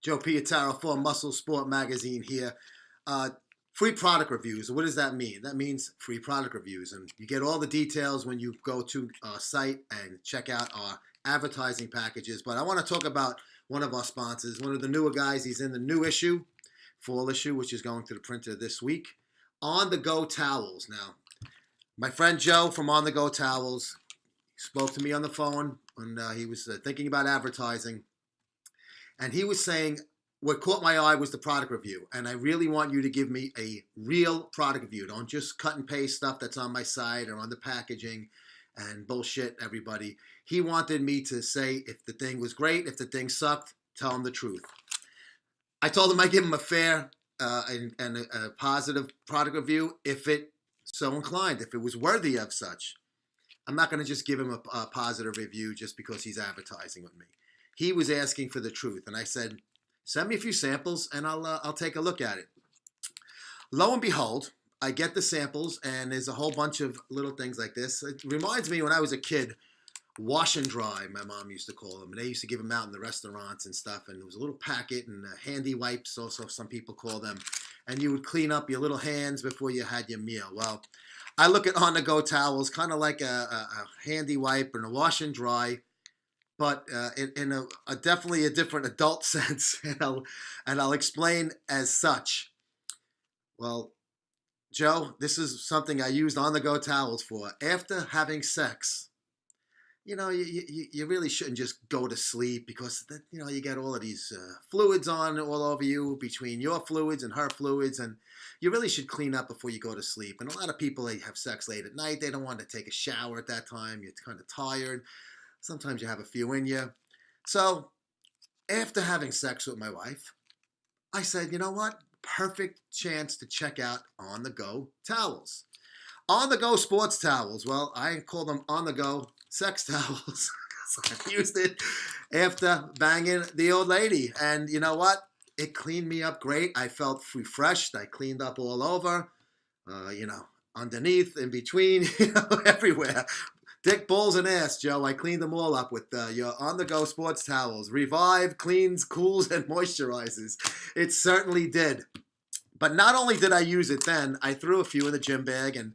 Joe Piataro for Muscle Sport Magazine here. Free product reviews. What does that mean? That means free product reviews. And you get all the details when you go to our site and check out our advertising packages. But I want to talk about one of our sponsors, one of the newer guys. He's in the new issue, fall issue, which is going to the printer this week. On the Go Towels. Now, my friend Joe from On the Go Towels spoke to me on the phone when he was thinking about advertising. And he was saying, what caught my eye was the product review. And I really want you to give me a real product review. Don't just cut and paste stuff that's on my site or on the packaging and bullshit everybody. He wanted me to say if the thing was great, if the thing sucked, tell him the truth. I told him I'd give him a fair and a positive product review if it so inclined, if it was worthy of such. I'm not going to just give him a positive review just because he's advertising with me. He was asking for the truth, and I said, send me a few samples, and I'll take a look at it. Lo and behold, I get the samples, and there's a whole bunch of little things like this. It reminds me when I was a kid, wash and dry, my mom used to call them. And they used to give them out in the restaurants and stuff, and there was a little packet and handy wipes, also some people call them, and you would clean up your little hands before you had your meal. Well, I look at On the Go Towels kind of like a handy wipe and a wash and dry, but in a definitely a different adult sense, and I'll explain as such. Well, Joe, this is something I used On the Go Towels for. After having sex, you know, you really shouldn't just go to sleep because, you know, you get all of these fluids on all over you between your fluids and her fluids, and you really should clean up before you go to sleep. And a lot of people, they have sex late at night. They don't want to take a shower at that time. You're kind of tired. Sometimes you have a few in you. So after having sex with my wife, I said, you know what? Perfect chance to check out On the Go Towels. On the Go Sports Towels. Well, I call them On the Go Sex Towels. I used it after banging the old lady. And you know what? It cleaned me up great. I felt refreshed. I cleaned up all over, you know, underneath, in between, you know, everywhere. Dick, balls, and ass, Joe. I cleaned them all up with your On the Go Sports Towels. Revive, cleans, cools, and moisturizes. It certainly did. But not only did I use it then, I threw a few in the gym bag, and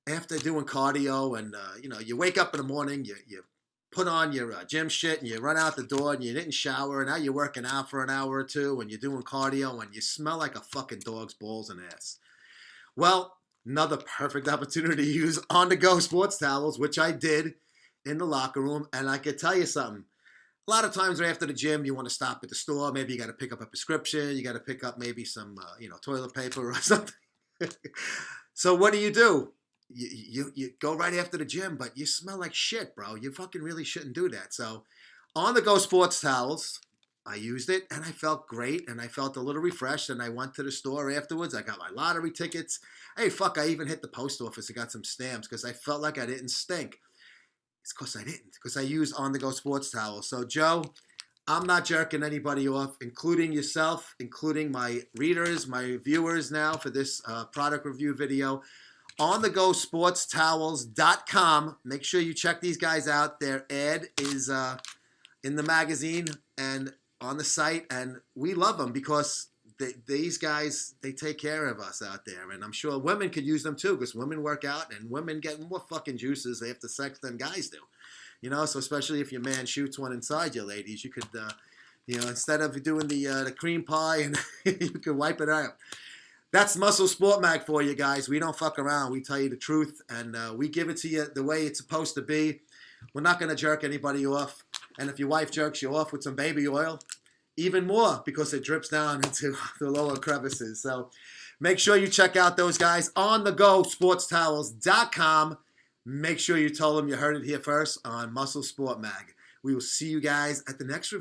after doing cardio and, you know, you wake up in the morning, you put on your gym shit and you run out the door and you didn't shower, and now you're working out for an hour or two and you're doing cardio and you smell like a fucking dog's balls and ass. Well, another perfect opportunity to use On the Go Sports Towels, which I did in the locker room. And I can tell you something. A lot of times right after the gym, you want to stop at the store. Maybe you got to pick up a prescription. You got to pick up maybe some, you know, toilet paper or something. So what do? You go right after the gym, but you smell like shit, bro. You fucking really shouldn't do that. So On the Go Sports Towels, I used it, and I felt great, and I felt a little refreshed, and I went to the store afterwards. I got my lottery tickets. Hey, fuck, I even hit the post office and got some stamps because I felt like I didn't stink. It's because I didn't, because I used On the Go Sports Towels. So, Joe, I'm not jerking anybody off, including yourself, including my readers, my viewers now for this product review video. OnTheGoSportsTowels.com. Make sure you check these guys out. Their ad is in the magazine and on the site, and we love them because these guys, they take care of us out there, and I'm sure women could use them too because women work out and women get more fucking juices after sex than guys do, you know. So especially if your man shoots one inside you, ladies, you could, you know, instead of doing the cream pie, and you could wipe it out. That's Muscle Sport Mag for you guys. We don't fuck around. We tell you the truth, and we give it to you the way it's supposed to be. We're not going to jerk anybody off. And if your wife jerks you off with some baby oil, even more, because it drips down into the lower crevices. So make sure you check out those guys. OnTheGoSportsTowels.com. Make sure you tell them you heard it here first on Muscle Sport Mag. We will see you guys at the next review.